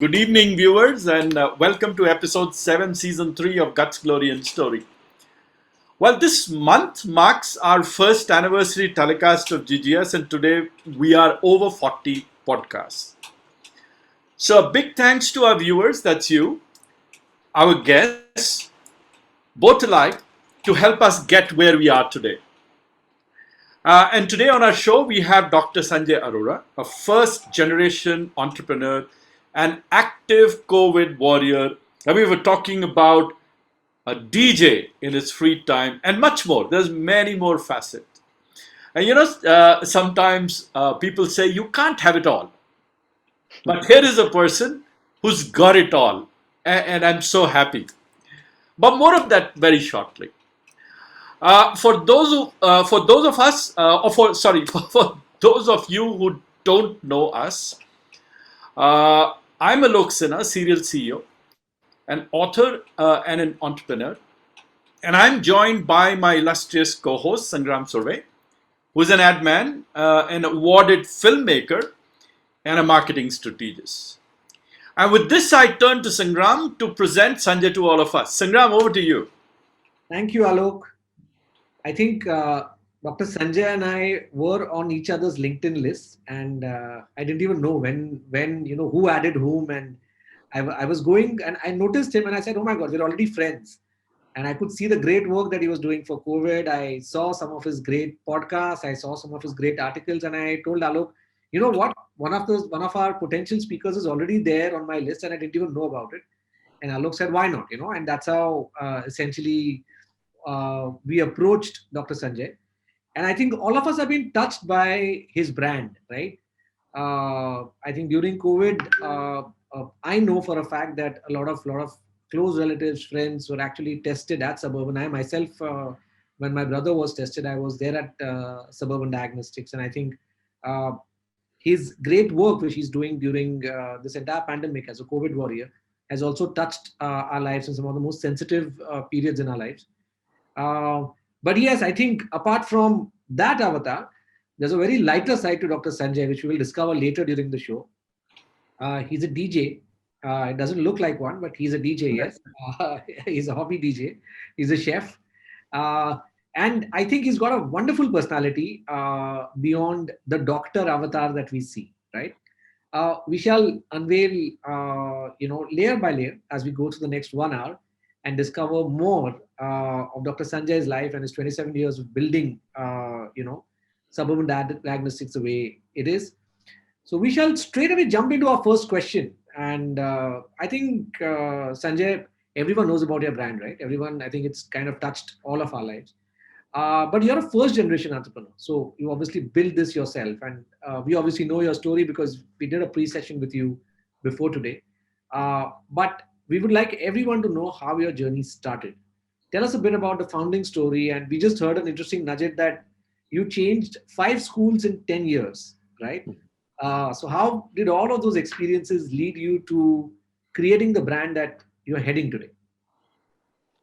Good evening, viewers, and welcome to episode 7, season 3 of Guts, Glory, and Story. Well, this month marks our first anniversary telecast of GGS, and today we are over 40 podcasts. So, a big thanks to our viewers, that's you, our guests, both alike, to help us get where we are today. And today on our show, we have Dr. Sanjay Arora, a first generation entrepreneur, an active COVID warrior. And we were talking about a DJ in his free time, and much more. There's many more facets. And sometimes people say you can't have it all. But here is a person who's got it all. And I'm so happy. But more of that very shortly. For those of us, or for sorry, for those of you who don't know us, I'm Alok Sinha, serial CEO, an author and an entrepreneur, and I'm joined by my illustrious co-host Sangram Surve, who's an ad man, an awarded filmmaker, and a marketing strategist. And with this, I turn to Sangram to present Sanjay to all of us. Sangram, over to you. Thank you, Alok. I think Dr. Sanjay and I were on each other's LinkedIn list, and I didn't even know when who added whom, and I was going and I noticed him, and I said, "Oh my God, we're already friends." And I could see the great work that he was doing for COVID. I saw some of his great podcasts. I saw some of his great articles, and I told Alok, "You know what? One of our potential speakers is already there on my list, and I didn't even know about it." And Alok said, "Why not?" And that's how essentially we approached Dr. Sanjay. And I think all of us have been touched by his brand, right? I think during COVID, I know for a fact that a lot of close relatives, friends were actually tested at Suburban. I myself, when my brother was tested, I was there at Suburban Diagnostics, and I think uh, his great work, which he's doing during this entire pandemic as a COVID warrior, has also touched our lives in some of the most sensitive periods in our lives. Uh, but yes, I think apart from that avatar, there's a very lighter side to Dr. Sanjay, which we will discover later during the show. He's a DJ. It doesn't look like one, but he's a DJ, yes. He's a hobby DJ. He's a chef. Uh, and I think he's got a wonderful personality beyond the doctor avatar that we see, right? We shall unveil, layer by layer as we go through the next 1 hour and discover more of Dr. Sanjay's life and his 27 years of building, Suburban Diagnostics the way it is. So we shall straight away jump into our first question. And I think, Sanjay, everyone knows about your brand, right? Everyone, I think it's kind of touched all of our lives. But you're a first generation entrepreneur. So you obviously built this yourself. And we obviously know your story because we did a pre session with you before today. But we would like everyone to know how your journey started. Tell us a bit about the founding story. And we just heard an interesting nugget that you changed 5 schools in 10 years, right? So how did all of those experiences lead you to creating the brand that you're heading today?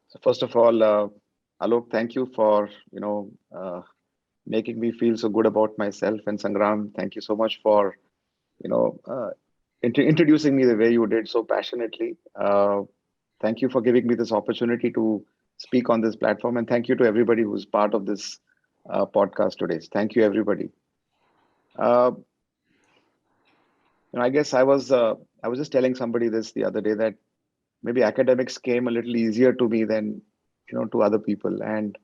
So first of all, Alok, thank you for making me feel so good about myself. And Sangram, thank you so much for you know uh, introducing me the way you did so passionately. Thank you for giving me this opportunity to speak on this platform, and thank you to everybody who's part of this podcast today. Thank you, everybody. Uh, I guess I was just telling somebody this the other day that maybe academics came a little easier to me than to other people, and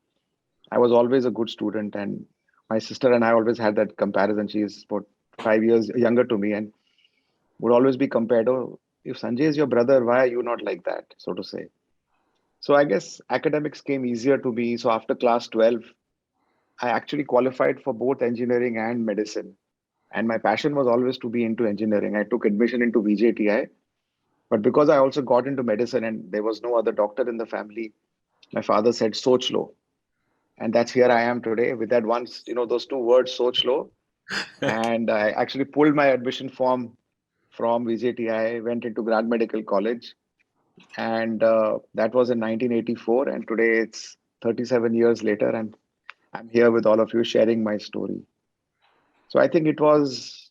I was always a good student, and my sister and I always had that comparison. She's about 5 years younger to me, and would always be compared. Oh, if Sanjay is your brother, why are you not like that, so to say? So I guess academics came easier to me. So after class 12, I actually qualified for both engineering and medicine. And my passion was always to be into engineering. I took admission into VJTI, but because I also got into medicine and there was no other doctor in the family, my father said, Soch lo. And that's here I am today with that once, those two words, Soch lo. And I actually pulled my admission form from VJTI, went into Grad Medical College, and that was in 1984. And today it's 37 years later, and I'm here with all of you sharing my story. So I think it was,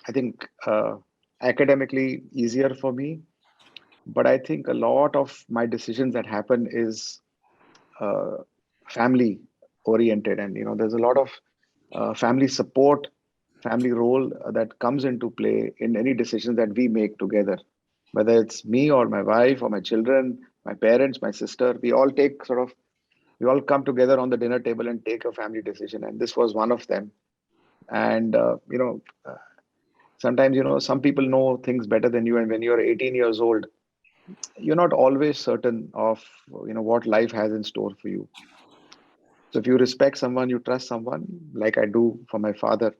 I think, academically easier for me. But I think a lot of my decisions that happen is uh, family oriented, and there's a lot of family support, family role that comes into play in any decision that we make together, whether it's me or my wife or my children, my parents, my sister. We all come together on the dinner table and take a family decision, and this was one of them. And sometimes some people know things better than you, and when you're 18 years old, you're not always certain of what life has in store for you. So if you respect someone, you trust someone, like I do for my father,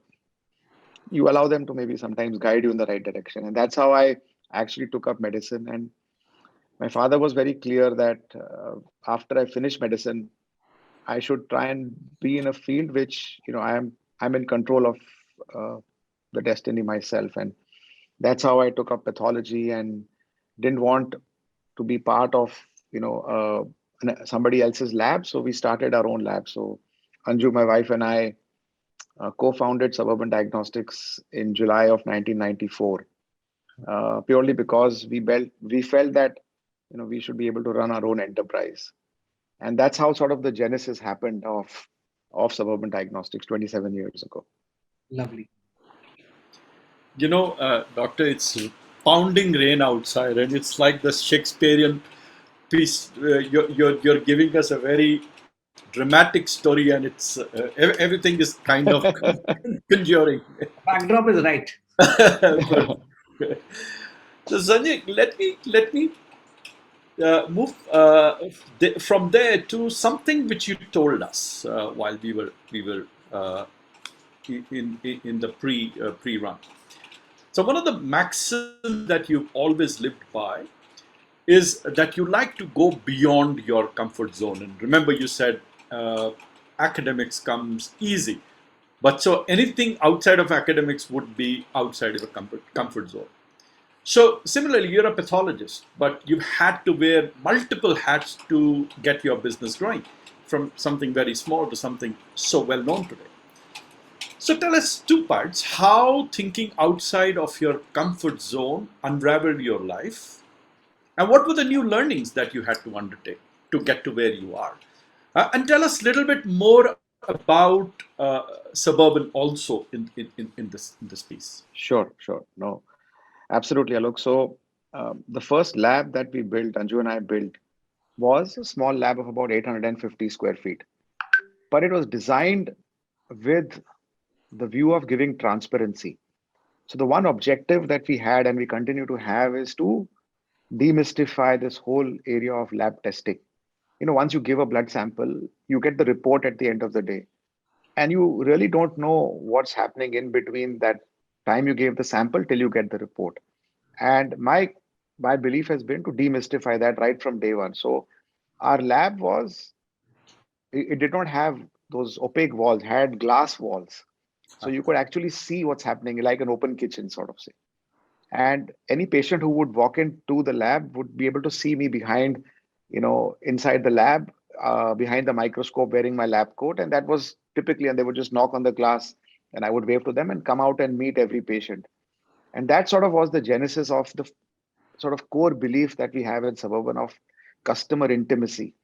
you allow them to maybe sometimes guide you in the right direction. And that's how I actually took up medicine. And my father was very clear that after I finish medicine, I should try and be in a field which I'm in control of uh, the destiny myself. And that's how I took up pathology and didn't want to be part of somebody else's lab. So we started our own lab. So Anju, my wife, and I co-founded Suburban Diagnostics in July of 1994, purely because we felt that we should be able to run our own enterprise, and that's how sort of the genesis happened of Suburban Diagnostics 27 years ago. Lovely. Doctor, it's pounding rain outside, and it's like the Shakespearean piece. You're giving us a very dramatic story, and it's everything is kind of conjuring. Backdrop is right. Good. So Sanjay, let me move from there to something which you told us while we were uh, in the pre run. So one of the maxims that you've always lived by is that you like to go beyond your comfort zone. And remember, you said academics comes easy, but so anything outside of academics would be outside of a comfort zone. So similarly, you're a pathologist, but you've had to wear multiple hats to get your business growing, from something very small to something so well known today. So tell us two parts: how thinking outside of your comfort zone unraveled your life, and what were the new learnings that you had to undertake to get to where you are. And tell us a little bit more about Suburban also in this piece. Sure. No, absolutely, Alok. So the first lab that we built, Anju and I built, was a small lab of about 850 square feet, but it was designed with the view of giving transparency. So the one objective that we had and we continue to have is to demystify this whole area of lab testing. Once you give a blood sample, you get the report at the end of the day, and you really don't know what's happening in between that time you gave the sample till you get the report. And my belief has been to demystify that right from day one. So our lab was it did not have those opaque walls, had glass walls. So you could actually see what's happening, like an open kitchen, sort of say. And any patient who would walk into the lab would be able to see me behind, inside the lab, behind the microscope, wearing my lab coat. And that was typically, and they would just knock on the glass, and I would wave to them and come out and meet every patient. And that sort of was the genesis of the sort of core belief that we have in Suburban of customer intimacy.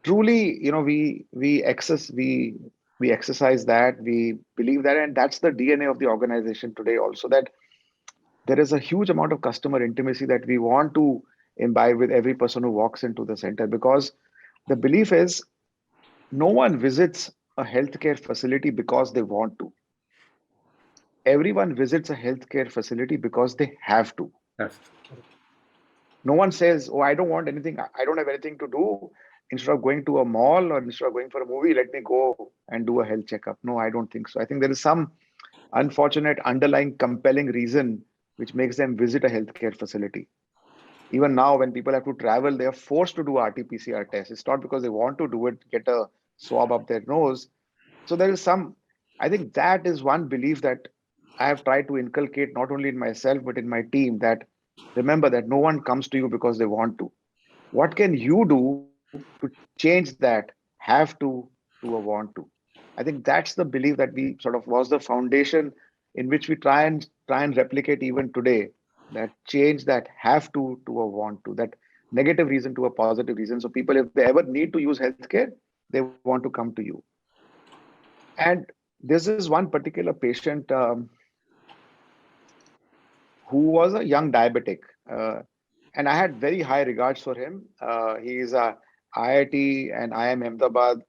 Truly, we exercise that, we believe that, and that's the DNA of the organization today also, that there is a huge amount of customer intimacy that we want to imbibe with every person who walks into the center, because the belief is no one visits a healthcare facility because they want to. Everyone visits a healthcare facility because they have to. Yes. No one says, "Oh, I don't want anything. I don't have anything to do. Instead of going to a mall or instead of going for a movie, let me go and do a health checkup." No, I don't think so. I think there is some unfortunate underlying compelling reason which makes them visit a healthcare facility. Even now, when people have to travel, they are forced to do RT-PCR tests. It's not because they want to do it, get a swab up their nose. So there is some, I think that is one belief that I have tried to inculcate not only in myself, but in my team, that remember that no one comes to you because they want to. What can you do to change that have to a want to? I think that's the belief that we sort of was the foundation in which we try and try and replicate even today, that change that have to a want to, that negative reason to a positive reason. So people, if they ever need to use healthcare, they want to come to you. And this is one particular patient who was a young diabetic. And I had very high regards for him. He is a IIT and IIM Ahmedabad.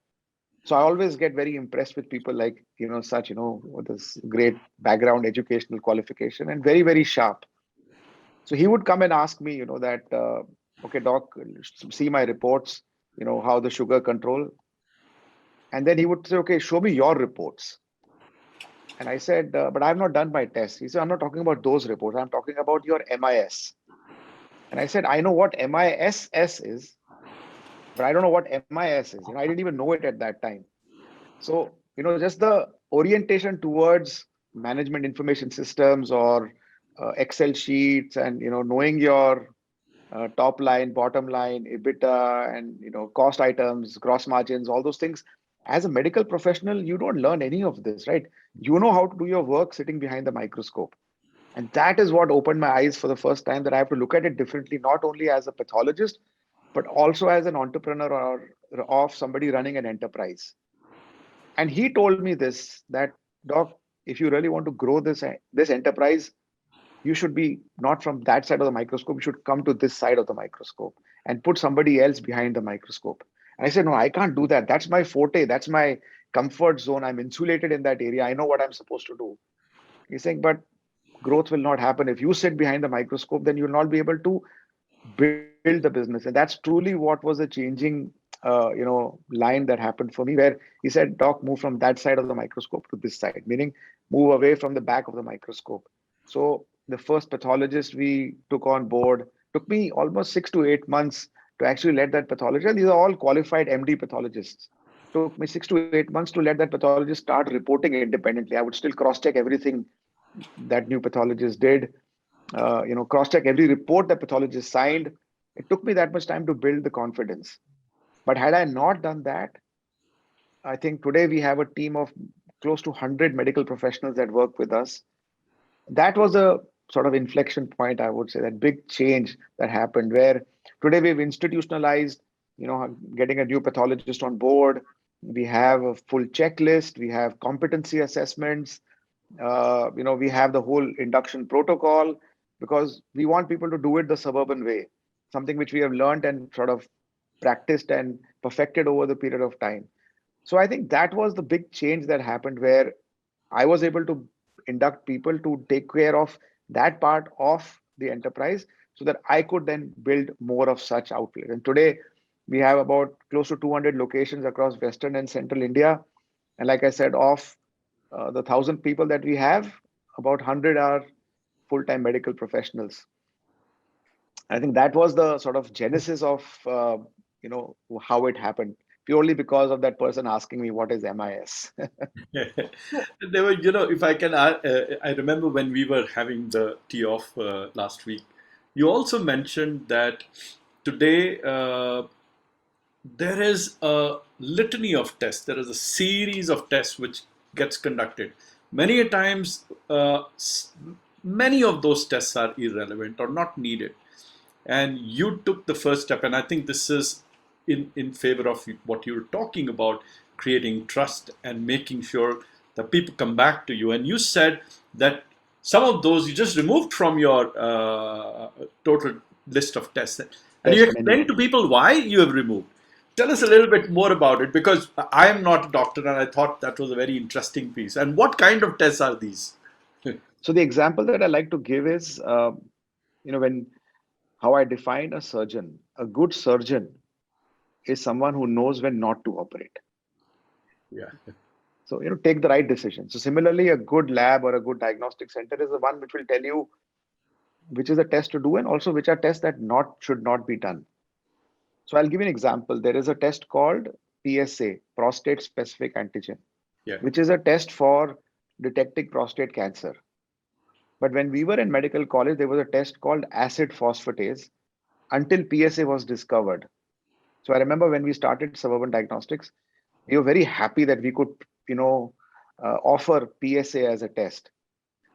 So I always get very impressed with people like, such, with this great background, educational qualification, and very, very sharp. So he would come and ask me, that, okay, doc, see my reports, how the sugar control. And then he would say, okay, show me your reports. And I said, but I've not done my test. He said, I'm not talking about those reports. I'm talking about your MIS. And I said, I know what MISS is, but I don't know what MIS is. I didn't even know it at that time. So, just the orientation towards management information systems or Excel sheets and, knowing your top line, bottom line, EBITDA and, cost items, gross margins, all those things. As a medical professional, you don't learn any of this, right? You know how to do your work sitting behind the microscope. And that is what opened my eyes for the first time, that I have to look at it differently, not only as a pathologist, but also as an entrepreneur or of somebody running an enterprise. And he told me this, that, doc, if you really want to grow this enterprise, you should be not from that side of the microscope. You should come to this side of the microscope and put somebody else behind the microscope. And I said, no, I can't do that. That's my forte. That's my comfort zone. I'm insulated in that area. I know what I'm supposed to do. He's saying, but growth will not happen. If you sit behind the microscope, then you'll not be able to build the business. And that's truly what was a changing, line that happened for me, where he said, doc, move from that side of the microscope to this side, meaning move away from the back of the microscope. So the first pathologist we took on board took me almost 6 to 8 months to actually let that pathologist, and these are all qualified MD pathologists. Took me 6 to 8 months to let that pathologist start reporting independently. I would still cross check everything that new pathologist did, cross check every report that pathologist signed. It took me that much time to build the confidence. But had I not done that, I think today we have a team of close to 100 medical professionals that work with us. That was a sort of inflection point, I would say, that big change that happened, where today we've institutionalized, getting a new pathologist on board. We have a full checklist, we have competency assessments, we have the whole induction protocol, because we want people to do it the suburban way, something which we have learned and sort of practiced and perfected over the period of time. So I think that was the big change that happened, where I was able to induct people to take care of that part of the enterprise, so that I could then build more of such outlets. And today we have about close to 200 locations across Western and Central India. And like I said, of the 1,000 people that we have, about 100 are full-time medical professionals. I think that was the sort of genesis of how it happened, purely because of that person asking me what is MIS. There were, if I can, I remember when we were having the tea off last week, you also mentioned that today there is a litany of tests. There is a series of tests which gets conducted. Many a times, many of those tests are irrelevant or not needed. And you took the first step, and I think this is in favor of what you're talking about, creating trust and making sure that people come back to you. And you said that some of those you just removed from your total list of tests, and you Test menu. explained to people why you have removed. Tell us a little bit more about it, because I am not a doctor and I thought that was a very interesting piece. And what kind of tests are these? So the example that I like to give is, when how I define a surgeon. A good surgeon is someone who knows when not to operate. Yeah. So, take the right decision. So similarly, a good lab or a good diagnostic center is the one which will tell you which is a test to do, and also which are tests that not should not be done. So I'll give you an example. There is a test called PSA, prostate specific antigen, Yeah. which is a test for detecting prostate cancer. But when we were in medical college, there was a test called acid phosphatase until PSA was discovered. So I remember when we started Suburban Diagnostics, we were very happy that we could, offer PSA as a test.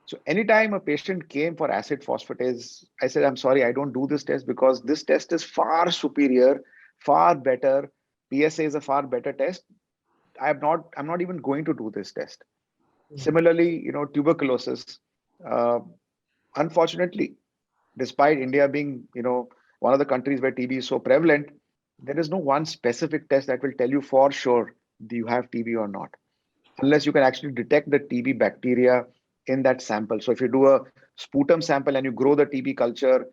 So anytime a patient came for acid phosphatase, I said, I'm sorry, I don't do this test because this test is far superior, far better. PSA is a far better test. I'm not even going to do this test. Mm. Similarly, tuberculosis. Uh, Unfortunately, despite India being, one of the countries where TB is so prevalent, there is no one specific test that will tell you for sure do you have TB or not, unless you can actually detect the TB bacteria in that sample. So if you do a sputum sample and you grow the TB culture,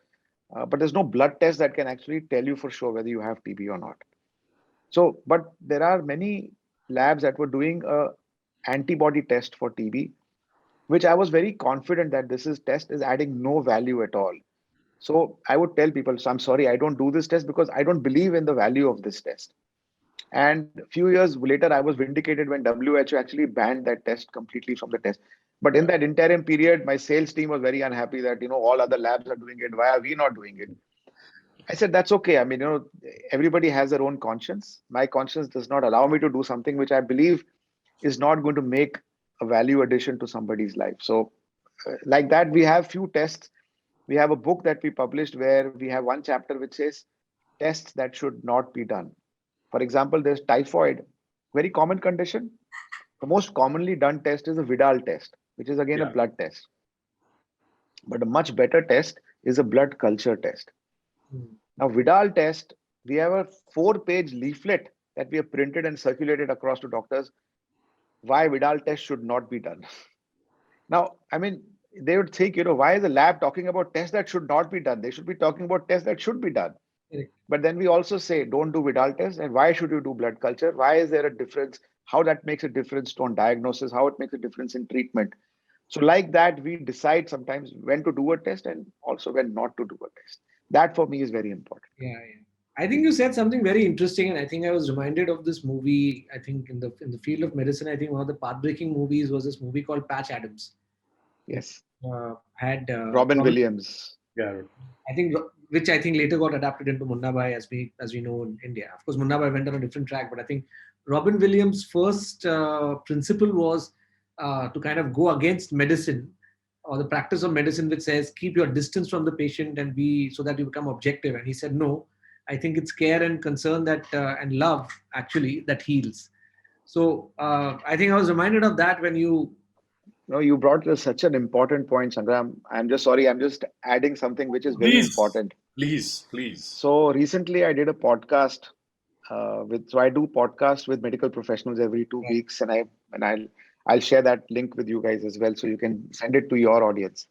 but there's no blood test that can actually tell you for sure whether you have TB or not. So, but there are many labs that were doing a antibody test for TB, which I was very confident that this is test is adding no value at all. So I would tell people, so I'm sorry, I don't do this test because I don't believe in the value of this test. And a few years later, I was vindicated when WHO actually banned that test completely from the test. But in Yeah. that interim period, my sales team was very unhappy that, all other labs are doing it. Why are we not doing it? I said, that's okay. I mean, everybody has their own conscience. My conscience does not allow me to do something which I believe is not going to make a value addition to somebody's life. So, like that, we have few tests. We have a book that we published where we have one chapter which says tests that should not be done. For example, there's typhoid, very common condition. The most commonly done test is a Vidal test, which is again a Yeah. blood test. But a much better test is a blood culture test. Mm. Now, Vidal test, we have a 4-page leaflet that we have printed and circulated across to doctors why Vidal test should not be done. Now, I mean, they would think, why is the lab talking about tests that should not be done? They should be talking about tests that should be done. Correct. But then we also say, don't do Vidal test. And why should you do blood culture? Why is there a difference? How that makes a difference on diagnosis, how it makes a difference in treatment. So, like that, we decide sometimes when to do a test and also when not to do a test. That for me is very important. Yeah, yeah. I think you said something very interesting, and I think I was reminded of this movie. I think in the field of medicine, I think one of the pathbreaking movies was this movie called Patch Adams, which Yes. had Robin Robin. Williams. Yeah. I think which I think later got adapted into Munna Bhai as we know in India. Of course, Munna Bhai went on a different track, but I think Robin Williams' first principle was to kind of go against medicine or the practice of medicine, which says keep your distance from the patient and be so that you become objective. And he said no. I think it's care and concern that and love actually that heals. So I think I was reminded of that when you. No, you brought such an important point, Sangram. I'm just sorry. I'm just adding something which is very Please, important. please, please. So recently, I did a podcast so I do podcasts with medical professionals every two Right. weeks, and I'll share that link with you guys as well, so you can send it to your audience.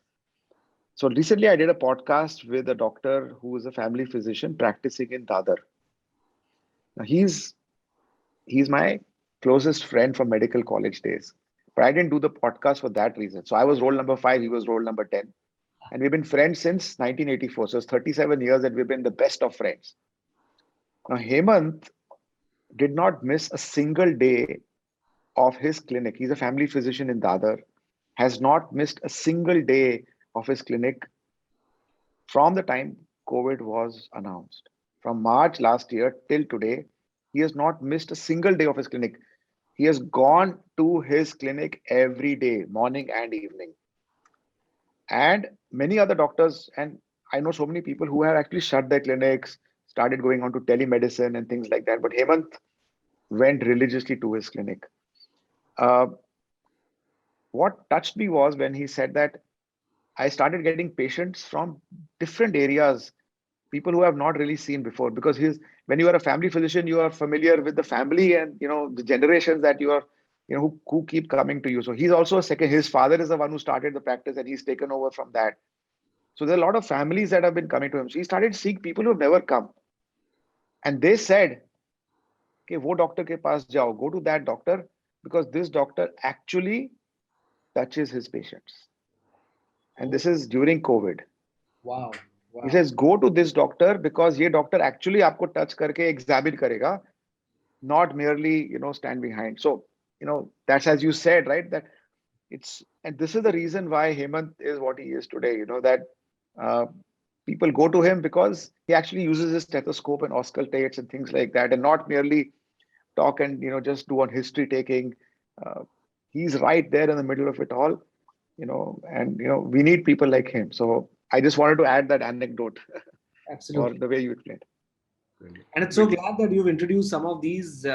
So recently, I did a podcast with a doctor who is a family physician practicing in Dadar. Now he's my closest friend from medical college days, but I didn't do the podcast for that reason. So I was roll number 5, he was roll number 10, and we've been friends since 1984. So it's 37 years that we've been the best of friends. Now Hemant did not miss a single day of his clinic. He's a family physician in Dadar, has not missed a single day of his clinic from the time COVID was announced. From March last year till today, he has not missed a single day of his clinic. He has gone to his clinic every day, morning and evening. And many other doctors, and I know so many people who have actually shut their clinics, started going on to telemedicine and things like that. But Hemant went religiously to his clinic. Uh, what touched me was when he said that I started getting patients from different areas, people who have not really seen before. Because when you are a family physician, you are familiar with the family and the generations that you are, who keep coming to you. So he's also a second. His father is the one who started the practice, and he's taken over from that. So there are a lot of families that have been coming to him. So he started seeing people who have never come, and they said, "Okay, wo doctor ke paas jao. Go to that doctor because this doctor actually touches his patients." And Oh, this is during COVID. wow, He wow. says, go to this doctor because ये doctor actually आपको touch करके examine करेगा, not merely, stand behind. So, that's as you said, right? That and this is the reason why Hemant is what he is today, that uh, people go to him because he actually uses his stethoscope and auscultates and things like that, and not merely talk and, just do on history taking. Uh, he's right there in the middle of it all. and we need people like him. So I just wanted to add that anecdote or Absolutely. the way you explained. Brilliant. And it's so Brilliant. glad that you've introduced some of these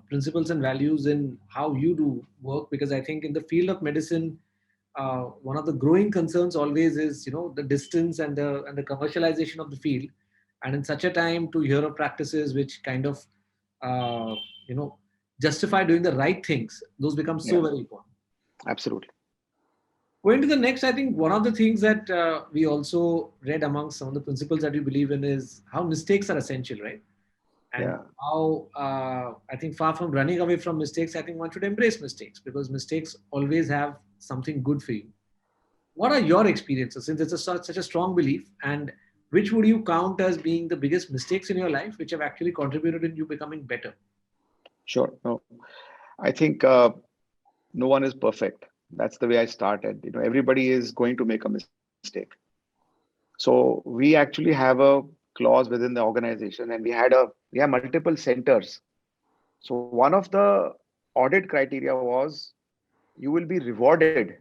principles and values in how you do work, because I think in the field of medicine, one of the growing concerns always is, the distance and the commercialization of the field. And in such a time, to hear of practices which kind of, uh, you know, justify doing the right things, those become so Yeah, very important. absolutely. Going to the next, I think one of the things that we also read amongst some of the principles that we believe in is how mistakes are essential, right? And Yeah, how I think far from running away from mistakes, I think one should embrace mistakes because mistakes always have something good for you. What are your experiences since it's such a strong belief, and which would you count as being the biggest mistakes in your life which have actually contributed in you becoming better? sure. No, I think no one is perfect. That's the way I started. Everybody is going to make a mistake. So we actually have a clause within the organization, and we have multiple centers. So one of the audit criteria was you will be rewarded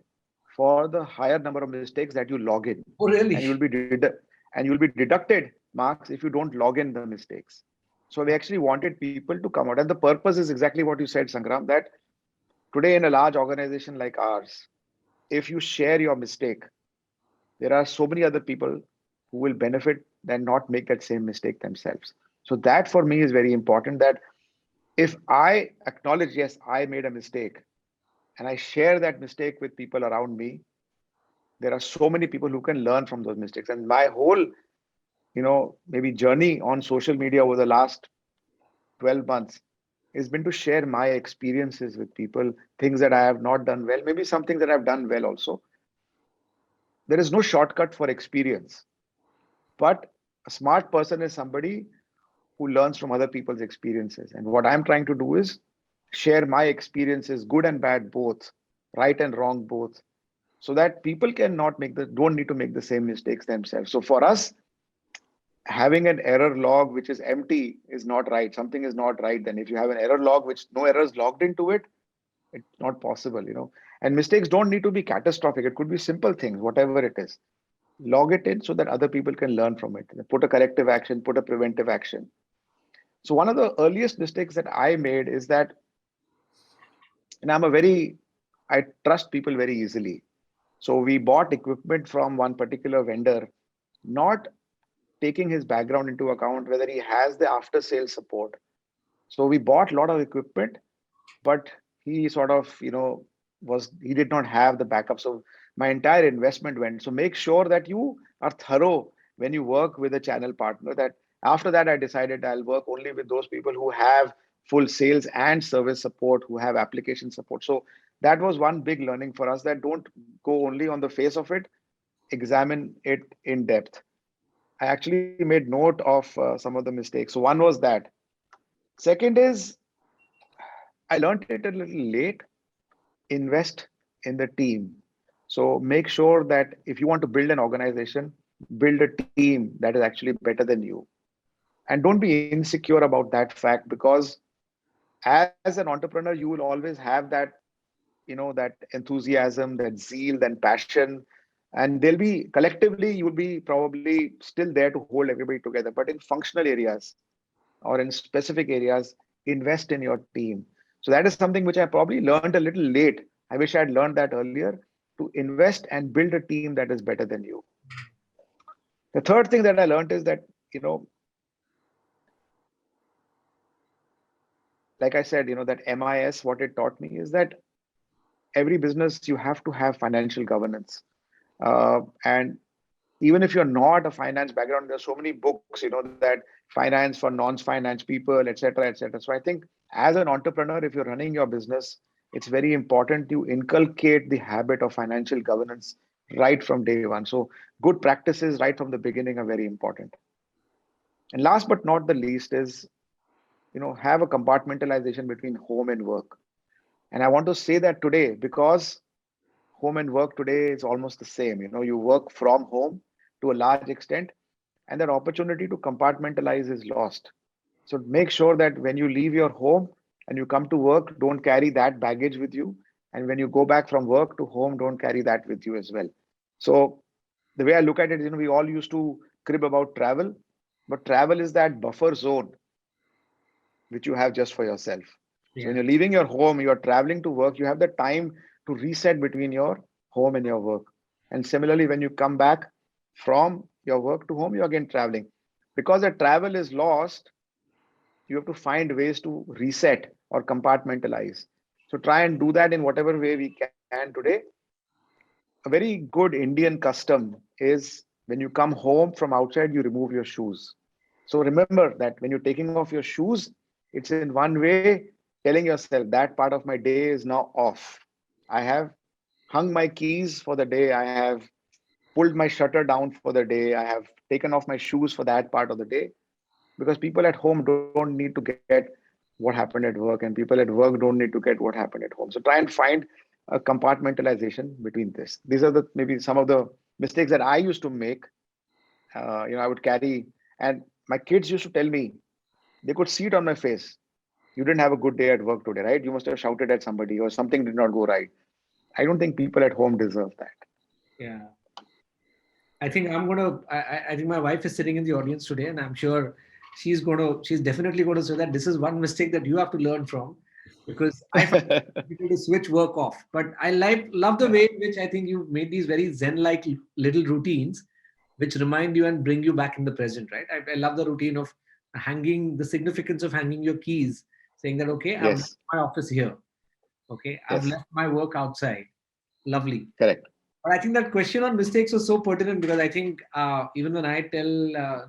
for the higher number of mistakes that you log in, Oh, and really? you will be deducted marks if you don't log in the mistakes. So we actually wanted people to come out, and the purpose is exactly what you said, Sangram, that today in a large organization like ours, if you share your mistake, there are so many other people who will benefit and not make that same mistake themselves. So that for me is very important, that if I acknowledge, yes, I made a mistake, and I share that mistake with people around me, there are so many people who can learn from those mistakes. And my whole, maybe journey on social media over the last 12 months has been to share my experiences with people, things that I have not done well, maybe some things that I've done well also. There is no shortcut for experience, but a smart person is somebody who learns from other people's experiences. And what I'm trying to do is share my experiences, good and bad both, right and wrong both, so that people can not make the don't need to make the same mistakes themselves. So for us, having an error log which is empty is not right. Something is not right. Then if you have an error log which no errors logged into it, it's not possible. And mistakes don't need to be catastrophic. It could be simple things, whatever it is. Log it in so that other people can learn from it. Put a corrective action, put a preventive action. So one of the earliest mistakes that I made is that, and I trust people very easily. So we bought equipment from one particular vendor, not taking his background into account, whether he has the after sales support. So we bought a lot of equipment, but he sort of, he did not have the backup. So my entire investment went. So make sure that you are thorough when you work with a channel partner. That after that, I decided I'll work only with those people who have full sales and service support, who have application support. So that was one big learning for us, that don't go only on the face of it, examine it in depth. I actually made note of some of the mistakes. So one was that. Second is, I learned it a little late. Invest in the team. So make sure that if you want to build an organization, build a team that is actually better than you. And don't be insecure about that fact, because as an entrepreneur, you will always have that enthusiasm, that zeal, that passion. And they'll be collectively, you'll be probably still there to hold everybody together. But in functional areas or in specific areas, invest in your team. So that is something which I probably learned a little late. I wish I had learned that earlier, to invest and build a team that is better than you. The third thing that I learned is that, like I said, that MIS, what it taught me is that every business, you have to have financial governance. And even if you're not a finance background, there's so many books, that finance for non-finance people, etc., etc. So I think as an entrepreneur, if you're running your business, it's very important to inculcate the habit of financial governance right from day one. So good practices right from the beginning are very important. And last but not the least is, have a compartmentalization between home and work. And I want to say that today, because home and work today is almost the same. You work from home to a large extent, and that opportunity to compartmentalize is lost. So make sure that when you leave your home and you come to work, don't carry that baggage with you, And when you go back from work to home, don't carry that with you as well. So the way I look at it is, we all used to crib about travel, but travel is that buffer zone which you have just for yourself. So when Yeah. you're leaving your home, you're traveling to work, you have the time to reset between your home and your work. And similarly, when you come back from your work to home, you're again traveling. Because the travel is lost, you have to find ways to reset or compartmentalize. So try and do that in whatever way we can today. A very good Indian custom is when you come home from outside, you remove your shoes. So remember that when you're taking off your shoes, it's in one way telling yourself that part of my day is now off. I have hung my keys for the day. I have pulled my shutter down for the day. I have taken off my shoes for that part of the day, because people at home don't need to get what happened at work, and people at work don't need to get what happened at home. So try and find a compartmentalization between this. These are the maybe some of the mistakes that I used to make. I would carry, and my kids used to tell me, they could see it on my face. You didn't have a good day at work today, right? You must have shouted at somebody or something did not go right. I don't think people at home deserve that. Yeah. I think I'm gonna. I think my wife is sitting in the audience today, and I'm sure she's definitely going to say that this is one mistake that you have to learn from, because I find it difficult to switch work off. But I love the Yeah. way in which I think you've made these very zen-like little routines, which remind you and bring you back in the present. Right. I love the routine of hanging, the significance of hanging your keys, saying that okay, I've left Yes. my office here. Okay, I've Yes. left my work outside. Lovely. Correct. But I think that question on mistakes was so pertinent, because I think even when I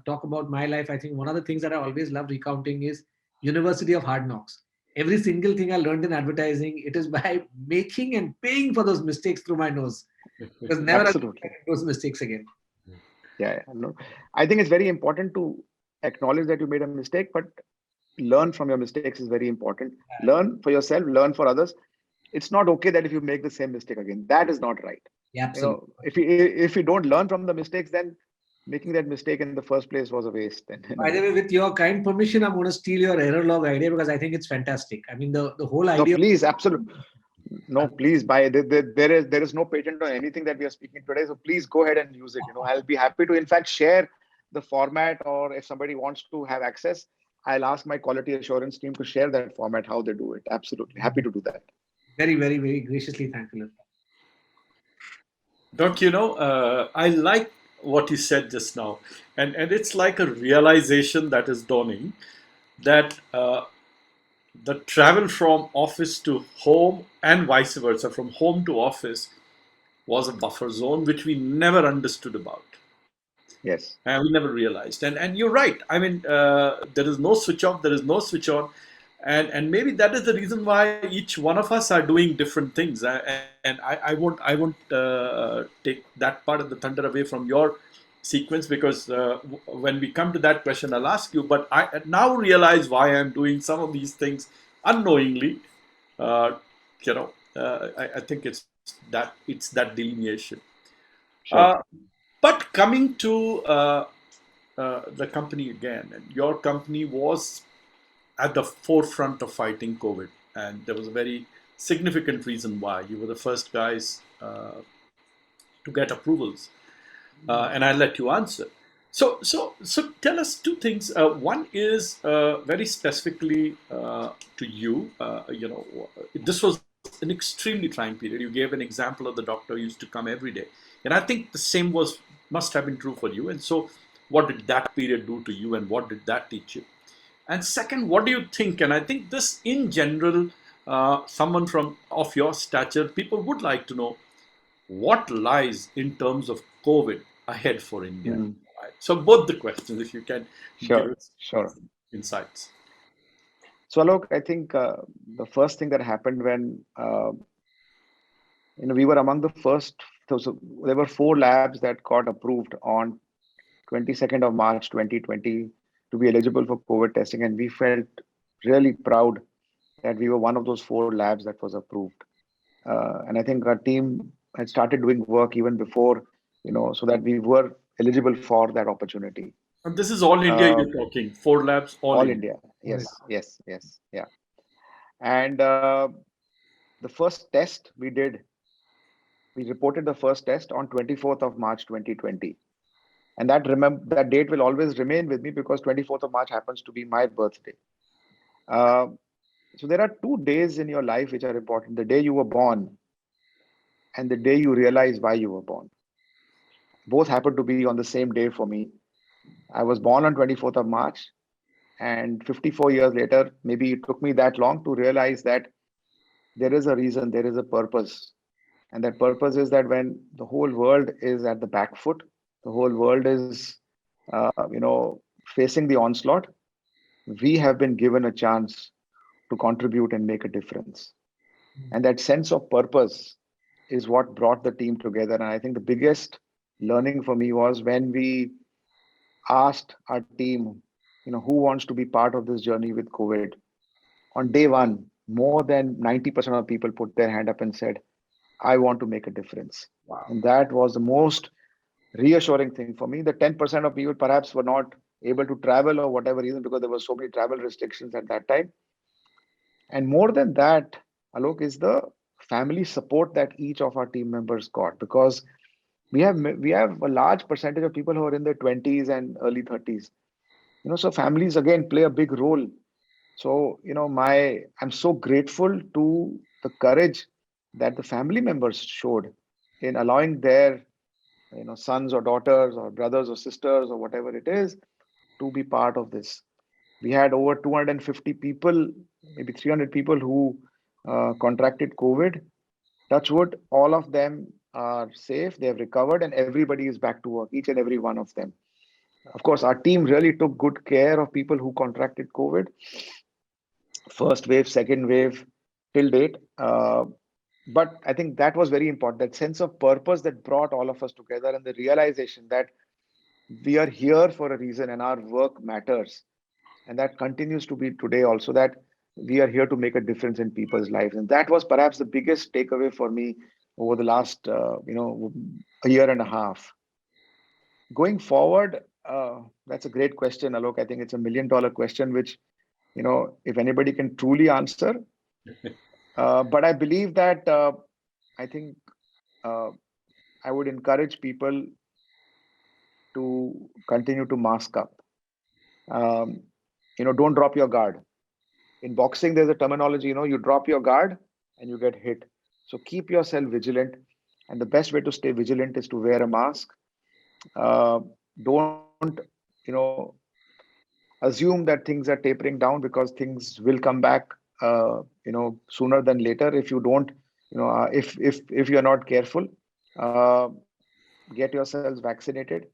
talk about my life, I think one of the things that I always love recounting is University of Hard Knocks. Every single thing I learned in advertising, it is by making and paying for those mistakes through my nose. Because never again Absolutely. make those mistakes again. Yeah, yeah. No, I think it's very important to acknowledge that you made a mistake, but learn from your mistakes is very important. Learn for yourself, learn for others. It's not okay that if you make the same mistake again, that is not right. Yeah, absolutely. If you don't learn from the mistakes, then making that mistake in the first place was a waste. Then in a By the way. way, with your kind permission, I'm going to steal your error log idea, because I think it's fantastic. I mean, the whole No, idea. please, absolutely. No, please. By there is no patent on anything that we are speaking today. So please go ahead and use it. I'll be happy to, in fact, share the format, or if somebody wants to have access, I'll ask my quality assurance team to share that format, how they do it. Absolutely happy to do that. Very, very, very graciously thankful. Doc, I like what you said just now, and it's like a realization that is dawning that the travel from office to home and vice versa, from home to office, was a buffer zone which we never understood about. Yes. And we never realized. And you're right. I mean, there is no switch off, there is no switch on. And maybe that is the reason why each one of us are doing different things. And I won't take that part of the thunder away from your sequence, because when we come to that question, I'll ask you. But I now realize why I'm doing some of these things unknowingly. Uh, I think it's that delineation. Sure. Uh, but coming to the company again, and your company was at the forefront of fighting COVID, and there was a very significant reason why you were the first guys to get approvals, and I'll let you answer. So tell us two things. One is very specifically to you. This was an extremely trying period. You gave an example of the doctor who used to come every day, and I think the same was must have been true for you. And so, what did that period do to you, and what did that teach you? And second, what do you think? And I think this, in general, someone from of your stature, people would like to know what lies in terms of COVID ahead for India. Mm. Right? So both the questions, if you can give Sure. us Sure. insights. So Alok, I think the first thing that happened when we were among the first. So there were 4 labs that got approved on 22nd of March 2020 to be eligible for COVID testing, and we felt really proud that we were one of those 4 labs that was approved. And I think our team had started doing work even before, so that we were eligible for that opportunity. And this is all India Uh, you're talking, 4 labs, all all India. India, Right. yes, yes, yes, yeah. And The first test we did, we reported the first test on 24th of March 2020. And that date will always remain with me because 24th of March happens to be my birthday. Uh, so there are 2 days in your life which are important: the day you were born and the day you realize why you were born. Both happen to be on the same day for me. I was born on 24th of March, and 54 years later, maybe it took me that long to realize that there is a reason, there is a purpose. And that purpose is that when the whole world is at the back foot, the whole world is, facing the onslaught, we have been given a chance to contribute and make a difference. And that sense of purpose is what brought the team together. And I think the biggest learning for me was when we asked our team, who wants to be part of this journey with COVID. On day one, more than 90% of people put their hand up and said, I want to make a difference. Wow. And that was the most reassuring thing for me. The 10% of people perhaps were not able to travel or whatever reason because there were so many travel restrictions at that time. And more than that, Alok, is the family support that each of our team members got, because we have a large percentage of people who are in their 20s and early 30s. So families again play a big role. So, I'm so grateful to the courage that the family members showed in allowing their, sons or daughters or brothers or sisters or whatever it is to be part of this. We had over 250 people, maybe 300 people who contracted COVID. Touch wood, all of them are safe, they have recovered, and everybody is back to work, each and every one of them. Of course, our team really took good care of people who contracted COVID, first wave, second wave, till date. But I think that was very important, that sense of purpose that brought all of us together, and the realization that we are here for a reason and our work matters. And that continues to be today also, that we are here to make a difference in people's lives. And that was perhaps the biggest takeaway for me over the last, a year and a half. Going forward, that's a great question, Alok. I think it's $1 million question, which, if anybody can truly answer. But I believe that I think uh, I would encourage people to continue to mask up. Um, don't drop your guard. In boxing, there's a terminology, you drop your guard and you get hit. So keep yourself vigilant. And the best way to stay vigilant is to wear a mask. Uh, don't, you know, assume that things are tapering down, because things will come back, sooner than later if you don't, if you're not careful. Uh, get yourselves vaccinated.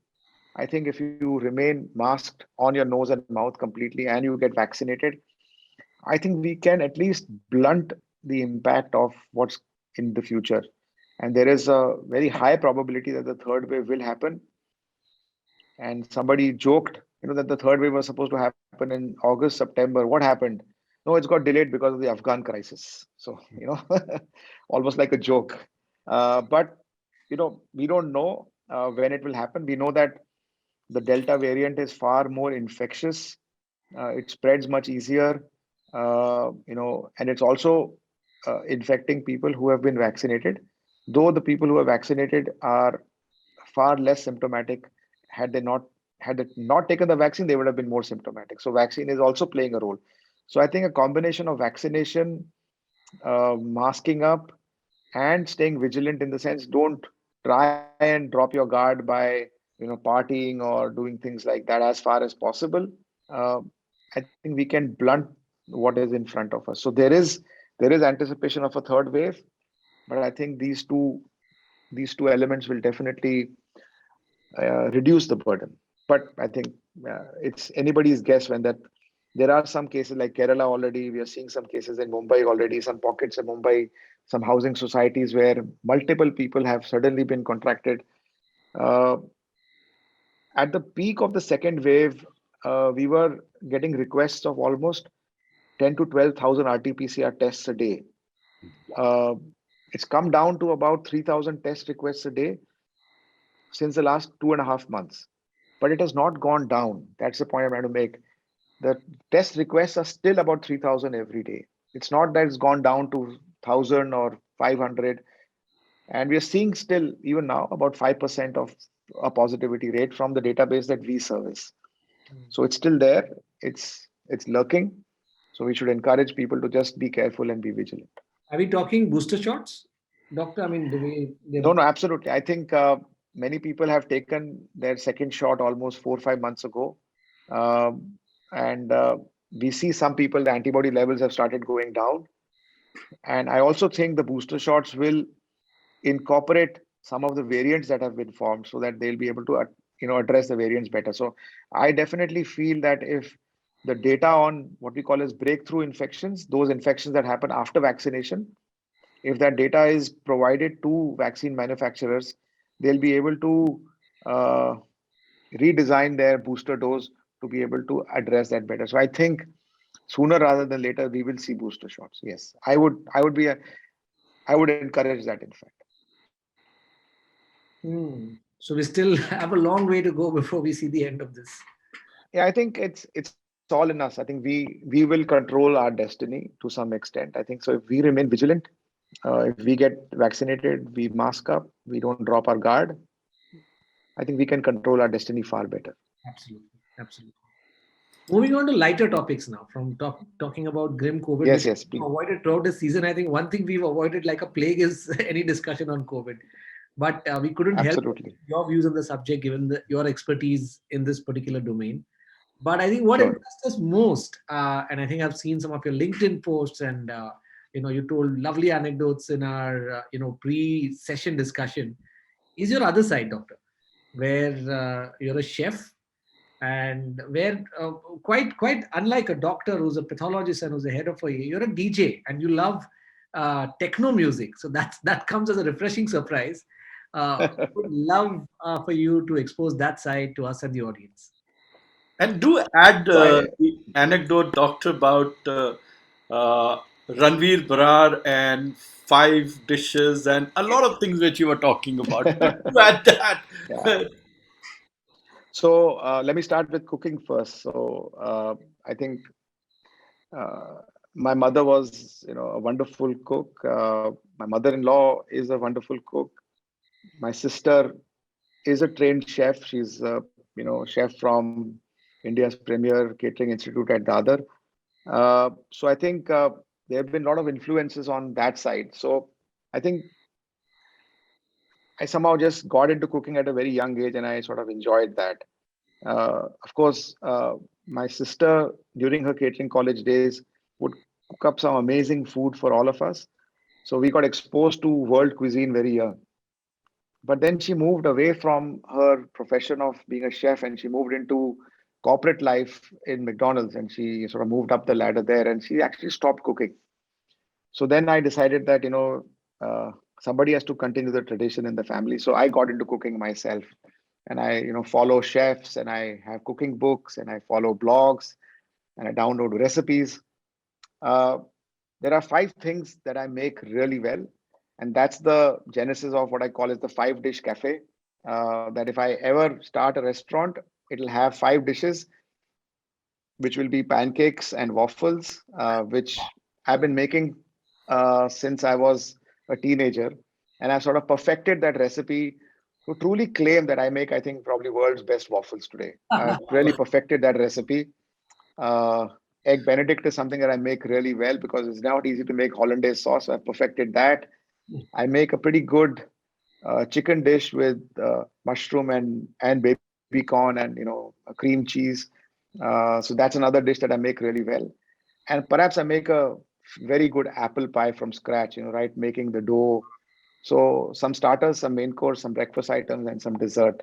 I think if you remain masked on your nose and mouth completely and you get vaccinated, I think we can at least blunt the impact of what's in the future. And there is a very high probability that the third wave will happen. And somebody joked, that the third wave was supposed to happen in August, September. What happened? No, it's got delayed because of the Afghan crisis. So, almost like a joke. But, we don't know when it will happen. We know that the Delta variant is far more infectious. It spreads much easier, and it's also infecting people who have been vaccinated. Though the people who are vaccinated are far less symptomatic. Had they not taken the vaccine, they would have been more symptomatic. So vaccine is also playing a role. So I think a combination of vaccination, masking up, and staying vigilant, in the sense, don't try and drop your guard by partying or doing things like that as far as possible. uh, I think we can blunt what is in front of us. So there is anticipation of a third wave, but I think these two elements will definitely reduce the burden. But I think it's anybody's guess when that there are some cases like Kerala already. We are seeing some cases in Mumbai already, some pockets in Mumbai, some housing societies where multiple people have suddenly been contracted. Uh, at the peak of the second wave, we were getting requests of almost 10 to 12,000 RT-PCR tests a day. Uh, it's come down to about 3,000 test requests a day since the last 2.5 months. But it has not gone down. That's the point I'm trying to make. The test requests are still about 3,000 every day. It's not that it's gone down to 1,000 or 500. And we are seeing still, even now, about 5% of a positivity rate from the database that we service. So it's still there. It's lurking. So we should encourage people to just be careful and be vigilant. Are we talking booster shots, doctor? I mean, the way No, they. no, absolutely. I think many people have taken their second shot almost 4 or 5 months ago. Um, and we see some people, the antibody levels have started going down. And I also think the booster shots will incorporate some of the variants that have been formed so that they'll be able to address the variants better. So I definitely feel that if the data on what we call as breakthrough infections, those infections that happen after vaccination, if that data is provided to vaccine manufacturers, they'll be able to uh, redesign their booster dose to be able to address that better. So I think sooner rather than later we will see booster shots. Yes, I would encourage that, in fact. So we still have a long way to go before we see the end of this. Yeah, I think it's all in us. I think we will control our destiny to some extent. I think so. If we remain vigilant, if we get vaccinated, we mask up, we don't drop our guard. I think we can control our destiny far better. Absolutely, absolutely. Moving on to lighter topics now, from talking about grim COVID, Yes, which yes, we please. avoided throughout the season. I think one thing we've avoided like a plague is any discussion on COVID. But we couldn't help Absolutely. your views on the subject, given your expertise in this particular domain. But I think what Sure. interests us most, and I think I've seen some of your LinkedIn posts, and you told lovely anecdotes in our pre-session discussion, is your other side, doctor, where you're a chef, and where quite unlike a doctor who's a pathologist and who's the head of you're a DJ and you love techno music. So that comes as a refreshing surprise. Would love for you to expose that side to us and the audience. And do add So I the anecdote, doctor, about uh, Ranveer Brar and five dishes and a lot of things which you were talking about. Do add yeah. that. So let me start with cooking first. So I think uh, my mother was, a wonderful cook. My mother-in-law is a wonderful cook. My sister is a trained chef. She's chef from India's premier catering institute at Dadar. So I think there have been a lot of influences on that side. So I think I somehow just got into cooking at a very young age, and I sort of enjoyed that. Of course, my sister during her catering college days would cook up some amazing food for all of us. So we got exposed to world cuisine very young. But then she moved away from her profession of being a chef and she moved into corporate life in McDonald's, and she sort of moved up the ladder there and she actually stopped cooking. So then I decided that, somebody has to continue the tradition in the family. So I got into cooking myself, and I, follow chefs, and I have cooking books, and I follow blogs, and I download recipes. Uh, there are five things that I make really well, and that's the genesis of what I call as the five-dish cafe. That if I ever start a restaurant, it'll have five dishes, which will be pancakes and waffles, which I've been making since I was a teenager, and I've sort of perfected that recipe to truly claim that I make, I think, probably world's best waffles today. I've really perfected that recipe. Uh, Egg Benedict is something that I make really well because it's not easy to make hollandaise sauce. So I've perfected that. I make a pretty good chicken dish with mushroom and baby corn and a cream cheese. So that's another dish that I make really well. And perhaps I make a very good apple pie from scratch. Right, making the dough. So some starters, some main course, some breakfast items, and some dessert.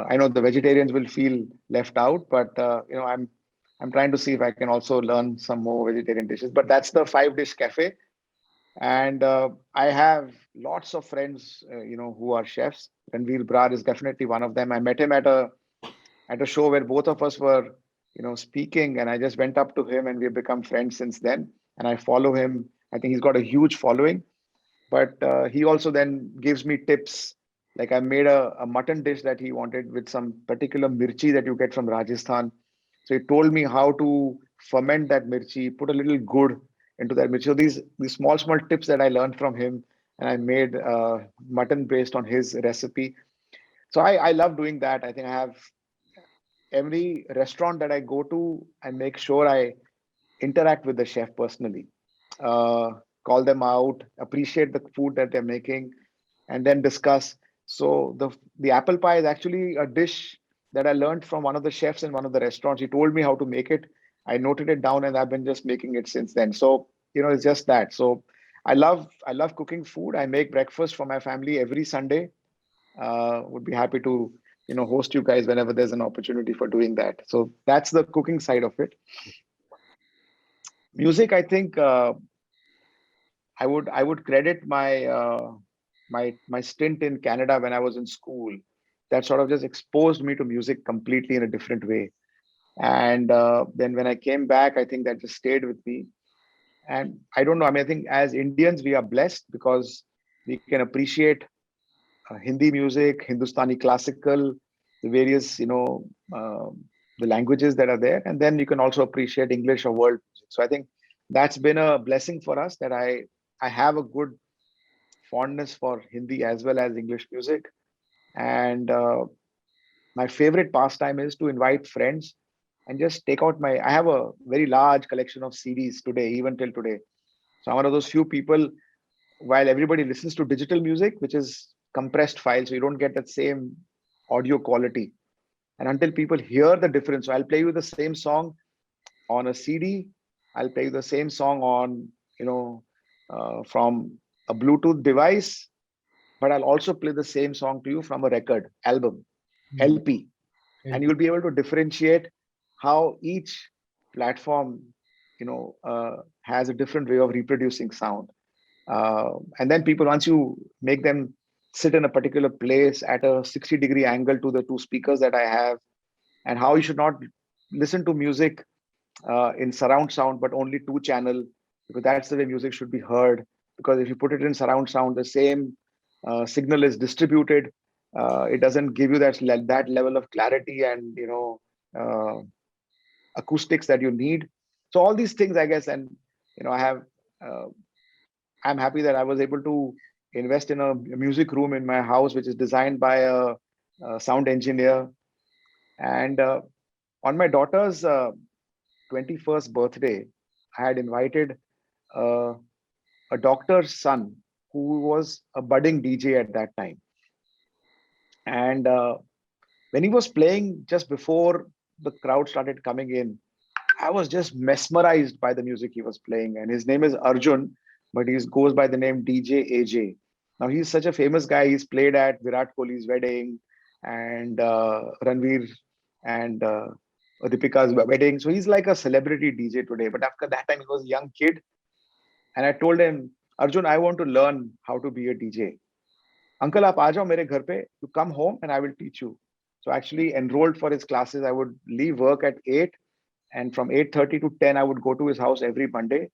I know the vegetarians will feel left out, but I'm trying to see if I can also learn some more vegetarian dishes. But that's the five-dish cafe, and I have lots of friends, who are chefs. Ranveer Brar is definitely one of them. I met him at a show where both of us were, speaking, and I just went up to him, and we've become friends since then. And I follow him. I think he's got a huge following, but he also then gives me tips. Like I made a mutton dish that he wanted with some particular mirchi that you get from Rajasthan. So he told me how to ferment that mirchi, put a little good into that. So these small tips that I learned from him, and I made mutton based on his recipe. So I love doing that. I think I have every restaurant that I go to, I make sure I interact with the chef personally, uh, call them out, appreciate the food that they're making, and then discuss. So the apple pie is actually a dish that I learned from one of the chefs in one of the restaurants. He told me how to make it. I noted it down, and I've been just making it since then. So it's just that. So I love cooking food. I make breakfast for my family every Sunday. Would be happy to host you guys whenever there's an opportunity for doing that. So that's the cooking side of it. Music, I think I would credit my stint in Canada when I was in school. That sort of just exposed me to music completely in a different way. And then when I came back, I think that just stayed with me. And I don't know. I mean, I think as Indians, we are blessed because we can appreciate Hindi music, Hindustani classical, the various, the languages that are there. And then you can also appreciate English or world music. So I think that's been a blessing for us that I have a good fondness for Hindi as well as English music. And my favorite pastime is to invite friends and just take out I have a very large collection of CDs today, even till today. So I'm one of those few people, while everybody listens to digital music, which is compressed files, so you don't get that same audio quality. And until people hear the difference, so I'll play you the same song on a CD, I'll play you the same song on, from a Bluetooth device, but I'll also play the same song to you from a record, album, LP, and you'll be able to differentiate how each platform, has a different way of reproducing sound. And then people, once you make them sit in a particular place at a 60-degree angle to the two speakers that I have, and how you should not listen to music in surround sound, but only two channel, because that's the way music should be heard. Because if you put it in surround sound, the same signal is distributed. It doesn't give you that level of clarity and uh, acoustics that you need. So all these things, I guess, and I have. I'm happy that I was able to invest in a music room in my house, which is designed by a sound engineer. And on my daughter's 21st birthday, I had invited uh, a doctor's son who was a budding DJ at that time. And when he was playing just before the crowd started coming in, I was just mesmerized by the music he was playing. And his name is Arjun, but he goes by the name DJ AJ. Now he's such a famous guy. He's played at Virat Kohli's wedding and Ranveer and Deepika's wedding. So he's like a celebrity DJ today. But after that time, he was a young kid. And I told him, Arjun, I want to learn how to be a DJ. Uncle, aap aa jao mere ghar pe. You come home and I will teach you. So actually enrolled for his classes. I would leave work at 8, and from 8:30 to 10 I would go to his house every Monday.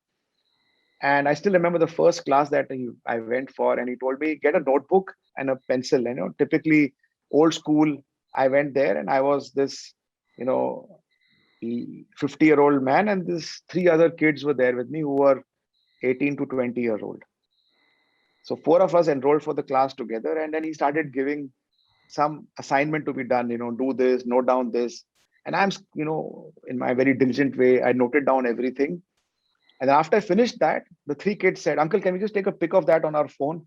And I still remember the first class that I went for, and he told me, get a notebook and a pencil. Typically old school. I went there and I was this, you know 50-year-old man, and this three other kids were there with me who were 18 to 20-year-old. So four of us enrolled for the class together, and then he started giving some assignment to be done, do this, note down this. And I'm, in my very diligent way, I noted down everything. And after I finished that, the three kids said, Uncle, can we just take a pic of that on our phone?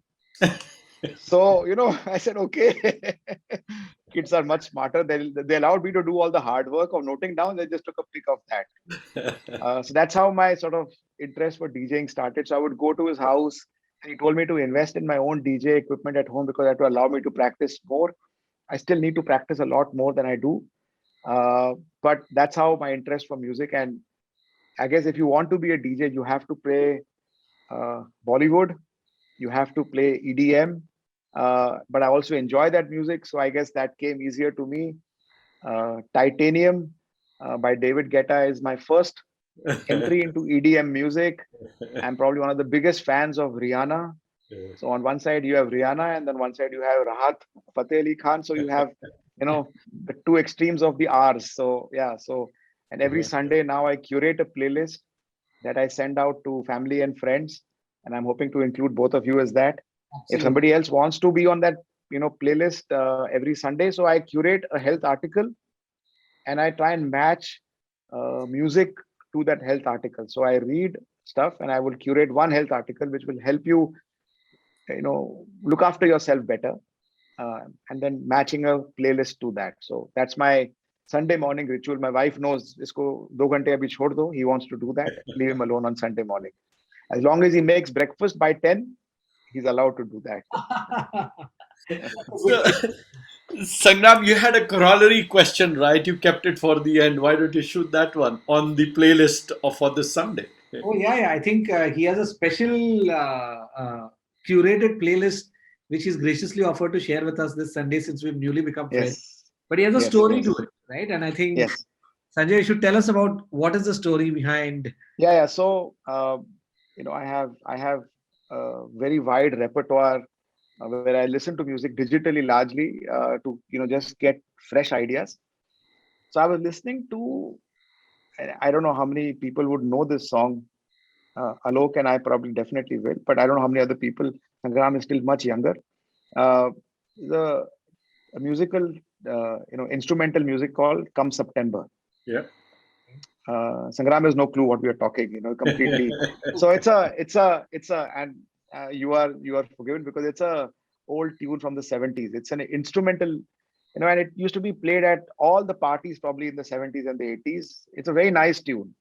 So, I said, okay. Kids are much smarter. They allowed me to do all the hard work of noting down. They just took a pic of that. So that's how my sort of interest for DJing started. So I would go to his house, and he told me to invest in my own DJ equipment at home because that would allow me to practice more. I still need to practice a lot more than I do. But that's how my interest for music. And I guess if you want to be a DJ, you have to play Bollywood, you have to play EDM. But I also enjoy that music. So I guess that came easier to me. Titanium by David Guetta is my first entry into EDM music. I'm probably one of the biggest fans of Rihanna. So on one side you have Rihanna, and then one side you have Rahat Fateh Ali Khan. So you have, the two extremes of the R's. So yeah. So, and every Sunday now I curate a playlist that I send out to family and friends, and I'm hoping to include both of you as that. If Absolutely. somebody else wants to be on that, playlist every Sunday, so I curate a health article and I try and match music to that health article. So I read stuff and I will curate one health article which will help you, look after yourself better, and then matching a playlist to that. So that's my Sunday morning ritual. My wife knows, isko 2 ghante abhi chhod do. He wants to do that. Leave him alone on Sunday morning. As long as he makes breakfast by 10, he's allowed to do that. So, Sangram, you had a corollary question, right? You kept it for the end. Why don't you shoot that one on the playlist for this Sunday? Oh yeah. I think he has a special curated playlist which he's graciously offered to share with us this Sunday since we've newly become friends. Yes, But he has a yes, story to yes, it, right? And I think yes. Sanjay should tell us about what is the story behind. Yeah. So, I have a very wide repertoire where I listen to music digitally largely to just get fresh ideas. So I was listening to, I don't know how many people would know this song. Alok and I probably definitely will, but I don't know how many other people. Sangram is still much younger. Uh, the a musical, instrumental music called "Come September." Yeah. Sangram has no clue what we are talking. Completely. So and you are forgiven because it's a old tune from the 70s. It's an instrumental, and it used to be played at all the parties probably in the 70s and the 80s. It's a very nice tune.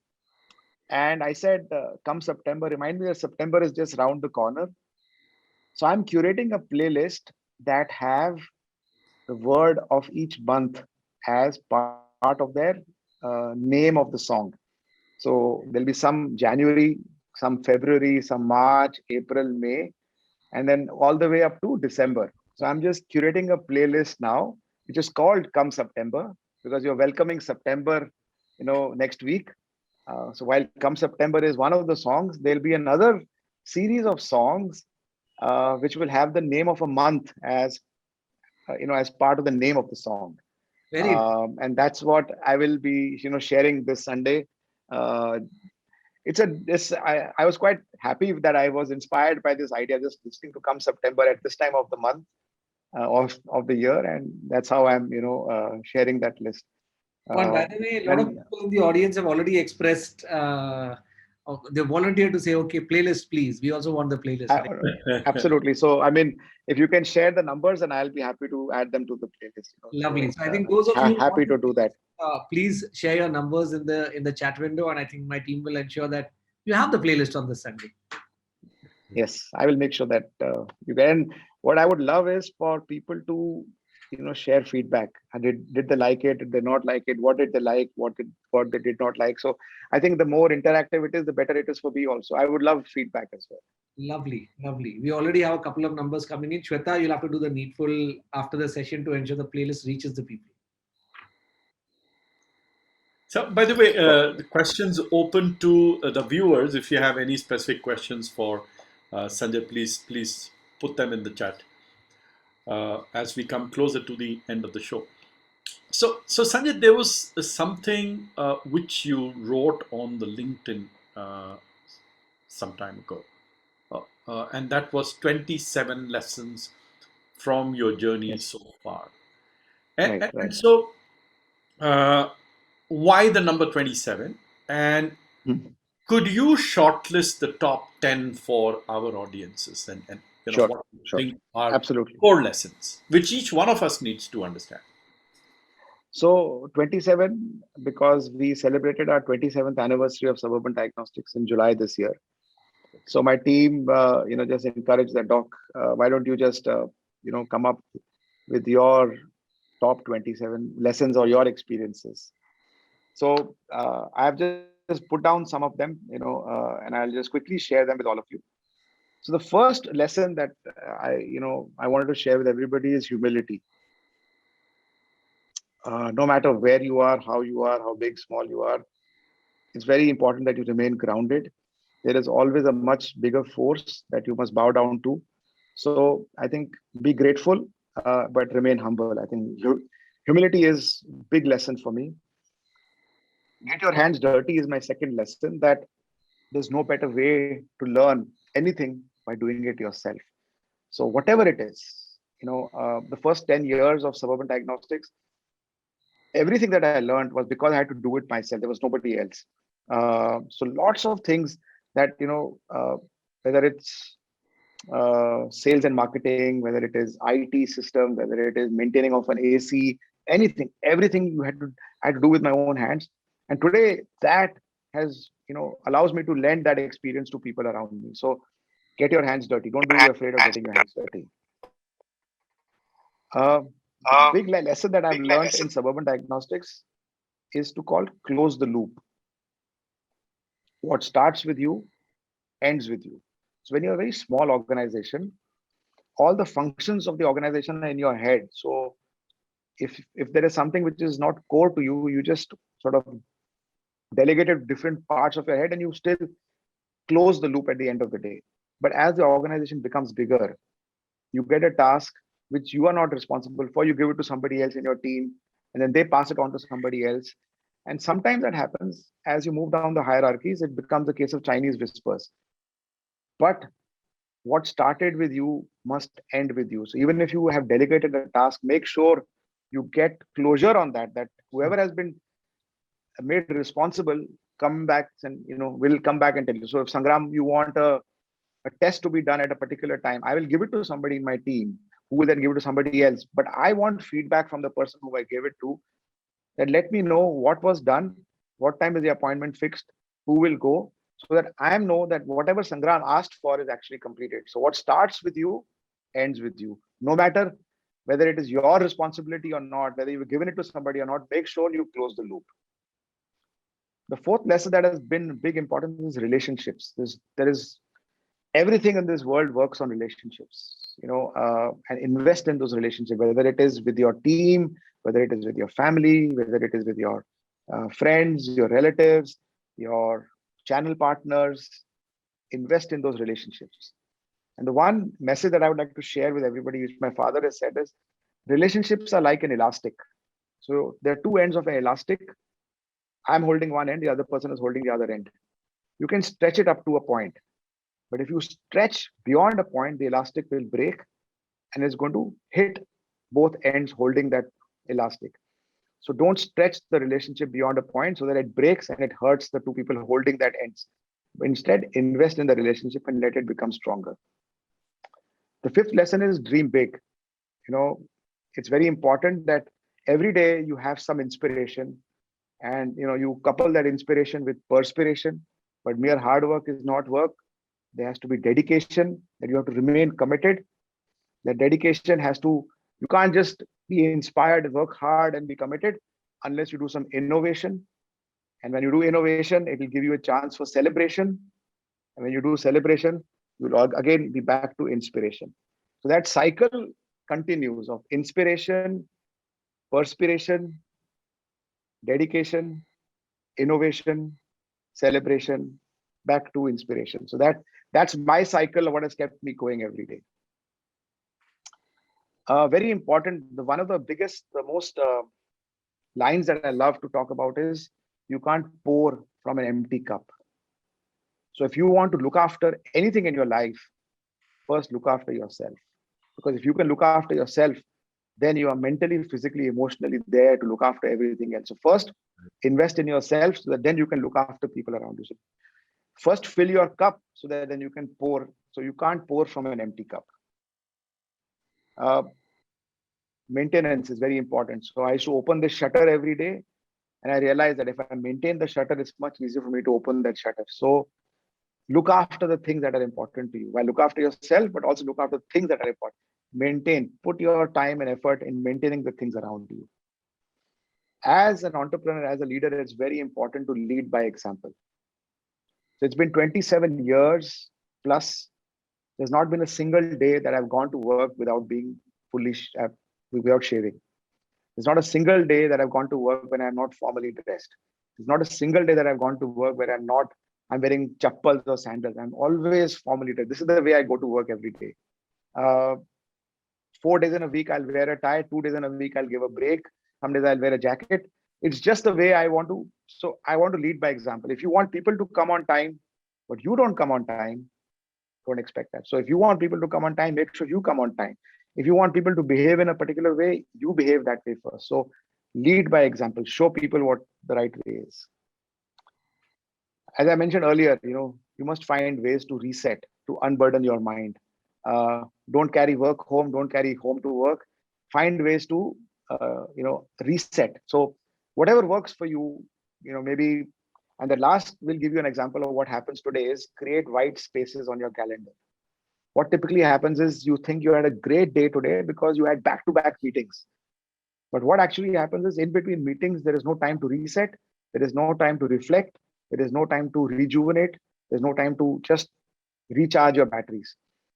And I said, come September, remind me that September is just round the corner. So I'm curating a playlist that have the word of each month as part of their name of the song. So there'll be some January, some February, some March, April, May, and then all the way up to December. So I'm just curating a playlist now, which is called Come September, because you're welcoming September, next week. So while Come September is one of the songs, there'll be another series of songs which will have the name of a month as part of the name of the song. Very And that's what I will be sharing this Sunday. Uh, I was quite happy that I was inspired by this idea just listening to Come September at this time of the month of the year, and that's how I'm sharing that list. fun. Uh, By the way, a lot of and people in the audience have already expressed. They volunteered to say, "Okay, playlist, please. We also want the playlist." I, absolutely. So I mean, if you can share the numbers, and I'll be happy to add them to the playlist. Lovely. So So I think those of you who happy want to to do that. please share your numbers in the chat window, and I think my team will ensure that you have the playlist on this Sunday. Yes, I will make sure that you can. What I would love is for people to, share feedback. And did they like it? Did they not like it? What did they like? What they did not like? So I think the more interactive it is, the better it is for me also. I would love feedback as well. Lovely, lovely. We already have a couple of numbers coming in. Shweta, you'll have to do the needful after the session to ensure the playlist reaches the people. So, by the way, the Perfect. questions open to the viewers. If you have any specific questions for Sanjay, please put them in the chat as we come closer to the end of the show. So Sanjay, there was something which you wrote on the LinkedIn some time ago, and that was 27 lessons from your journey Yes. so far. Right. And Right. so, uh, why the number 27? And Hmm. could you shortlist the top 10 for our audiences and Sure. what you Sure. think are Absolutely. core lessons, which each one of us needs to understand? So 27, because we celebrated our 27th anniversary of Suburban Diagnostics in July this year. So my team, just encouraged that, Doc, why don't you just, come up with your top 27 lessons or your experiences. So I've just put down some of them, and I'll just quickly share them with all of you. So the first lesson that I wanted to share with everybody is humility. No matter where you are, how big, small you are, it's very important that you remain grounded. There is always a much bigger force that you must bow down to. So I think be grateful, but remain humble. I think humility is big lesson for me. Get your hands dirty is my second lesson. That there's no better way to learn anything by doing it yourself. So whatever it is, the first 10 years of Suburban Diagnostics, everything that I learned was because I had to do it myself. There was nobody else. So lots of things that, whether it's sales and marketing, whether it is IT system, whether it is maintaining of an AC, anything, everything I had to do with my own hands. And today that has, allows me to lend that experience to people around me. So get your hands dirty. Don't be afraid of getting your hands dirty. The big lesson that I've learned in Suburban Diagnostics is to call close the loop. What starts with you ends with you. So when you're a very small organization, all the functions of the organization are in your head. So if there is something which is not core to you, you just sort of delegate it different parts of your head and you still close the loop at the end of the day. But as the organization becomes bigger, you get a task which you are not responsible for, you give it to somebody else in your team, and then they pass it on to somebody else. And sometimes that happens as you move down the hierarchies, it becomes a case of Chinese whispers. But what started with you must end with you. So even if you have delegated a task, make sure you get closure on that, that whoever has been made responsible come back and will come back and tell you. So if Sangram, you want a test to be done at a particular time, I will give it to somebody in my team who will then give it to somebody else. But I want feedback from the person who I gave it to, that let me know what was done, what time is the appointment fixed, who will go, so that I know that whatever Sangram asked for is actually completed. So what starts with you ends with you. No matter whether it is your responsibility or not, whether you've given it to somebody or not, make sure you close the loop. The fourth lesson that has been big importance is relationships. There is everything in this world works on relationships, and invest in those relationships, whether it is with your team, whether it is with your family, whether it is with your friends, your relatives, your channel partners. Invest in those relationships. And the one message that I would like to share with everybody, which my father has said, is relationships are like an elastic. So there are two ends of an elastic. I'm holding one end, the other person is holding the other end. You can stretch it up to a point. But if you stretch beyond a point, the elastic will break and it's going to hit both ends holding that elastic. So don't stretch the relationship beyond a point so that it breaks and it hurts the two people holding that ends. Instead, invest in the relationship and let it become stronger. The fifth lesson is dream big. It's very important that every day you have some inspiration and you couple that inspiration with perspiration. But mere hard work is not work. There has to be dedication, that you have to remain committed. That dedication you can't just be inspired, work hard and be committed unless you do some innovation. And when you do innovation, it will give you a chance for celebration. And when you do celebration, you'll again be back to inspiration. So that cycle continues of inspiration, perspiration, dedication, innovation, celebration, back to inspiration. So that's my cycle of what has kept me going every day. Very important. One of the biggest, the most lines that I love to talk about is you can't pour from an empty cup. So if you want to look after anything in your life, first look after yourself. Because if you can look after yourself, then you are mentally, physically, emotionally there to look after everything else. So first, invest in yourself so that then you can look after people around you. So first, fill your cup so that then you can pour. So you can't pour from an empty cup. Maintenance is very important. So I used to open the shutter every day, and I realized that if I maintain the shutter, it's much easier for me to open that shutter. So look after the things that are important to you. Well, look after yourself, but also look after things that are important. Maintain, put your time and effort in maintaining the things around you. As an entrepreneur, as a leader, it's very important to lead by example. So it's been 27 years plus. There's not been a single day that I've gone to work without being without shaving. There's not a single day that I've gone to work when I'm not formally dressed. There's not a single day that I've gone to work where I'm wearing chappals or sandals. I'm always formally dressed. This is the way I go to work every day. 4 days in a week, I'll wear a tie. 2 days in a week, I'll give a break. Some days I'll wear a jacket. It's just the way I want to. So I want to lead by example. If you want people to come on time, but you don't come on time, don't expect that. So if you want people to come on time, make sure you come on time. If you want people to behave in a particular way, you behave that way first. So lead by example, show people what the right way is. As I mentioned earlier, you must find ways to reset, to unburden your mind. Don't carry work home, don't carry home to work. Find ways to, reset. So whatever works for you, maybe. And the last will give you an example of what happens today is create white spaces on your calendar. What typically happens is you think you had a great day today because you had back-to-back meetings. But what actually happens is in between meetings, there is no time to reset. There is no time to reflect. There is no time to rejuvenate. There's no time to just recharge your batteries.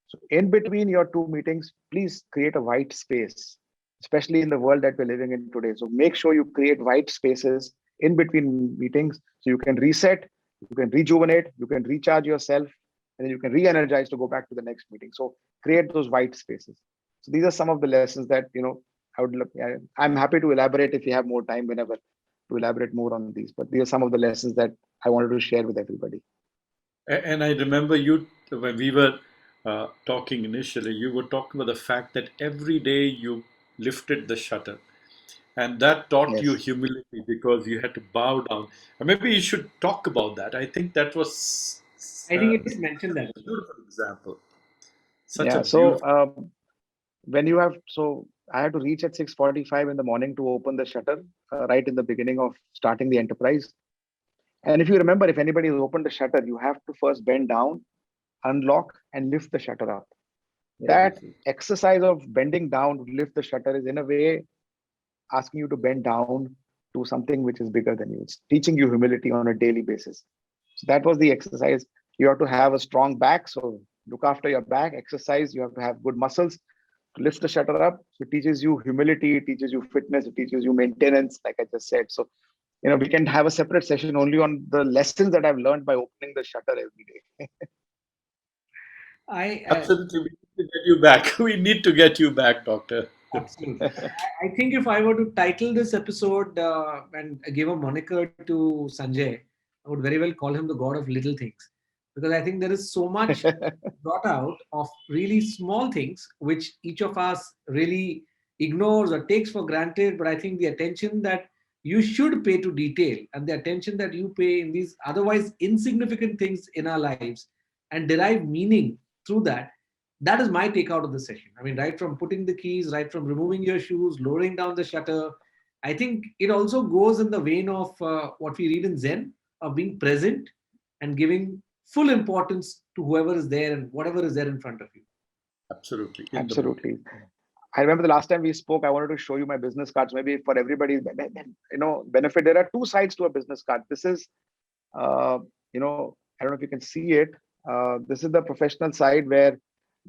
So in between your two meetings, please create a white space, especially in the world that we're living in today. So make sure you create white spaces in between meetings so you can reset, you can rejuvenate, you can recharge yourself, and then you can re-energize to go back to the next meeting. So create those white spaces. So these are some of the lessons that I would look. I'm happy to elaborate if you have more time whenever to elaborate more on these. But these are some of the lessons that I wanted to share with everybody. And I remember you when we were talking initially, you were talking about the fact that every day you lifted the shutter, and that taught you Yes. humility because you had to bow down. And maybe you should talk about that. I think that was I think it is mentioned such that. a beautiful example. Such a Yeah. So beautiful. when you have, so I had to reach at 6:45 in the morning to open the shutter right in the beginning of starting the enterprise. And if you remember, if anybody has opened the shutter, you have to first bend down, unlock, and lift the shutter up. That exercise of bending down to lift the shutter is in a way asking you to bend down to something which is bigger than you. It's teaching you humility on a daily basis. So that was the exercise. You have to have a strong back. So look after your back, exercise. You have to have good muscles to lift the shutter up. So it teaches you humility, it teaches you fitness, it teaches you maintenance, like I just said. So, we can have a separate session only on the lessons that I've learned by opening the shutter every day. I Absolutely, we need to get you back. We need to get you back, Doctor. Absolutely. I think if I were to title this episode and give a moniker to Sanjay, I would very well call him the god of little things. Because I think there is so much brought out of really small things which each of us really ignores or takes for granted. But I think the attention that you should pay to detail and the attention that you pay in these otherwise insignificant things in our lives and derive meaning through that, that is my take out of the session. I mean, right from putting the keys, right from removing your shoes, lowering down the shutter. I think it also goes in the vein of what we read in Zen of being present and giving full importance to whoever is there and whatever is there in front of you. Absolutely, in the moment. Absolutely. I remember the last time we spoke, I wanted to show you my business cards. Maybe for everybody, benefit. There are two sides to a business card. This is, I don't know if you can see it. This is the professional side where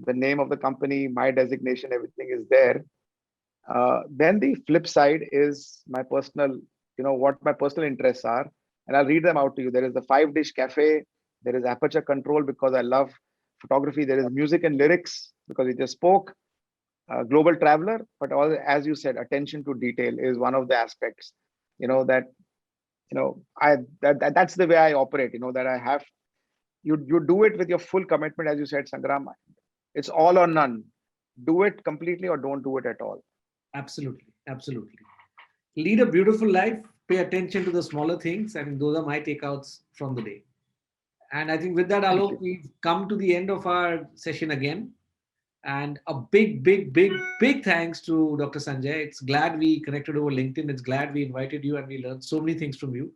the name of the company, my designation, everything is there. Then the flip side is my personal, what my personal interests are. And I'll read them out to you. There is the 5 dish cafe. There is aperture control because I love photography. There is music and lyrics because we just spoke. Global traveler, but all, as you said, attention to detail is one of the aspects. That I that's the way I operate. That I have you do it with your full commitment, as you said, Sangram. It's all or none. Do it completely or don't do it at all. Absolutely. Absolutely. Lead a beautiful life, pay attention to the smaller things, and those are my takeouts from the day. And I think with that, Thank Alok, you. we've come to the end of our session again. And a big, big, big, big thanks to Dr. Sanjay. It's glad we connected over LinkedIn. It's glad we invited you and we learned so many things from you.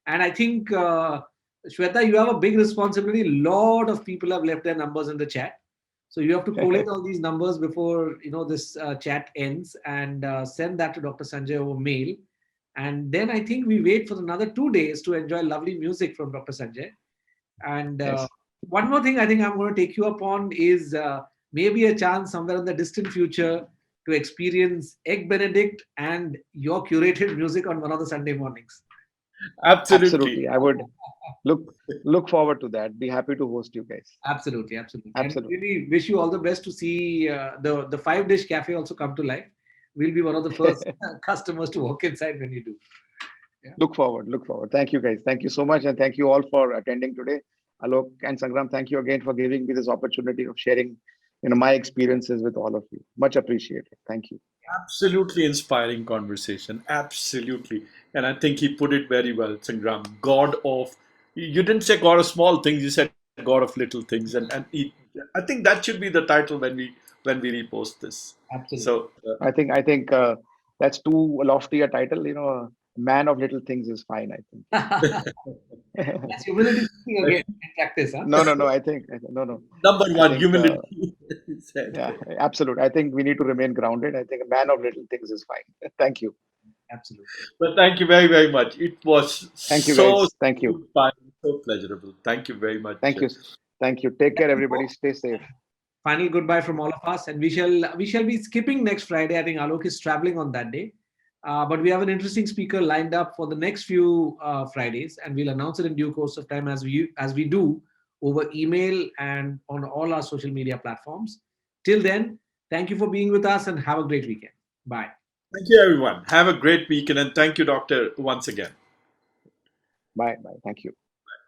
And I think, Shweta, you have a big responsibility. A lot of people have left their numbers in the chat. So you have to collate all these numbers before this chat ends and send that to Dr. Sanjay over mail. And then I think we wait for another 2 days to enjoy lovely music from Dr. Sanjay. And Yes. one more thing I think I'm going to take you up on is maybe a chance somewhere in the distant future to experience Egg Benedict and your curated music on one of the Sunday mornings. Absolutely. Absolutely. I would look forward to that. Be happy to host you guys. Absolutely, absolutely. And Absolutely. really wish you all the best to see the 5 dish cafe also come to life. We'll be one of the first customers to walk inside when you do. Yeah. Look forward. Look forward. Thank you guys. Thank you so much. And thank you all for attending today. Alok and Sangram, thank you again for giving me this opportunity of sharing, my experiences with all of you. Much appreciated. Thank you. Absolutely inspiring conversation. Absolutely. And I think he put it very well, Sangram. God of, you didn't say God of small things, you said God of little things. I think that should be the title when we repost this. Absolutely. So, I think that's too lofty a title. Man of little things is fine, That's I humility speaking uh, again in practice, huh? No, no, no. No. number I one, think, humility, he said. yeah, absolute. I think we need to remain grounded. I think a man of little things is fine. Thank you. Absolutely. But thank you very, very much. It was Thank you, so guys. Thank you. inspiring, so pleasurable. Thank you very much. Thank you. Thank you. Take care, everybody. Stay safe. Final goodbye from all of us, and we shall be skipping next Friday. I think Alok is traveling on that day, but we have an interesting speaker lined up for the next few Fridays, and we'll announce it in due course of time as we do over email and on all our social media platforms. Till then, thank you for being with us, and have a great weekend. Bye. Thank you, everyone. Have a great weekend, and thank you, Doctor, once again. Bye. Bye. Thank you.